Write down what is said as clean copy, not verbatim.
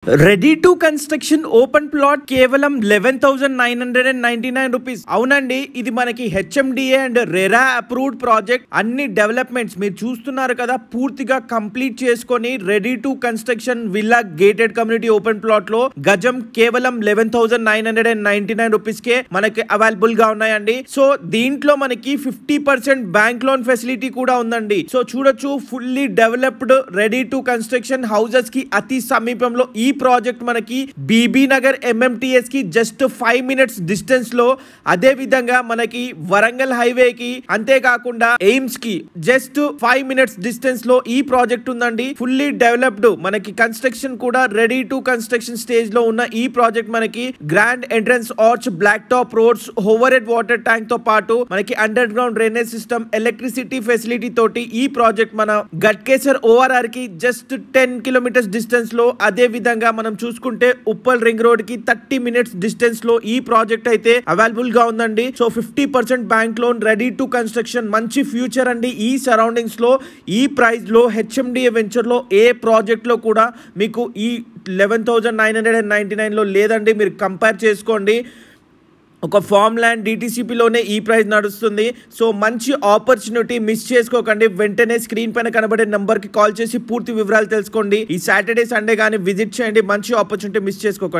Ready to construction open plot కేవలం 11,999 rupees. అవునండి, ఇది మనకి HMDA and RERA approved project. అన్ని డెవలప్మెంట్స్ మీరు చూస్తున్నారు కదా, పూర్తిగా కంప్లీట్ చేసుకొని ready to construction villa gated community open plot లో గజం కేవలం 11,999 రూపీస్ కే మనకి అవైలబుల్ గా ఉన్నాయండి. సో దీంట్లో మనకి 50% బ్యాంక్ లోన్ ఫెసిలిటీ కూడా ఉందండి. సో చూడొచ్చు, fully developed ready to construction houses కి అతి సమీపంలో ఈ ప్రాజెక్ట్ మనకి బీబీ నగర్ ఎంఎంటీఎస్ కి జస్ట్ 5 minutes డిస్టెన్స్ లో, అదే విధంగా మనకి వరంగల్ హైవే కి, అంతేకాకుండా ఎయిమ్స్ కి జస్ట్ 5 minutes డిస్టెన్స్ లో ఈ ప్రాజెక్ట్ ఉందండి. ఫుల్లీ డెవలప్డ్ మనకి కన్స్ట్రక్షన్ కూడా రెడీ టు కన్స్ట్రక్షన్ స్టేజ్ లో ఉన్న ఈ ప్రాజెక్ట్ మనకి grand entrance arch, black top roads, overhead water tank తో పాటు మనకి underground drainage system, electricity facility తోటి ఈ ప్రాజెక్ట్ మన గట్కేసర్ ఓఆర్ఆర్ కి జస్ట్ 10 kilometers డిస్టెన్స్ లో, అదే విధంగా మనం చూసుకుంటే ఉప్పల్ రింగ్ రోడ్ కి 30 minutes డిస్టెన్స్ లో ఈ ప్రాజెక్ట్ అయితే అవైలబుల్ గా ఉందండి. So 50% bank loan, ready to construction, మంచి ఫ్యూచర్ అండి. ఈ సరౌండింగ్స్ లో ఈ ప్రైస్ లో హెచ్ఎండిఏ వెంచర్ లో ఏ ప్రాజెక్ట్ లో కూడా మీకు ఈ 11,999 లో లేదండి. మీరు కంపేర్ చేసుకోండి. ఒక ఫార్మ్ ల్యాండ్ డిటిసిపిలోనే ఈ ప్రైస్ నడుస్తుంది. సో మంచి ఆపర్చునిటీ మిస్ చేసుకోకండి. వెంటనే స్క్రీన్ పైన కనబడే నంబర్ కి కాల్ చేసి పూర్తి వివరాలు తెలుసుకోండి. ఈ సాటర్డే సండే కానీ విజిట్ చేయండి. మంచి ఆపర్చునిటీ మిస్ చేసుకోకండి.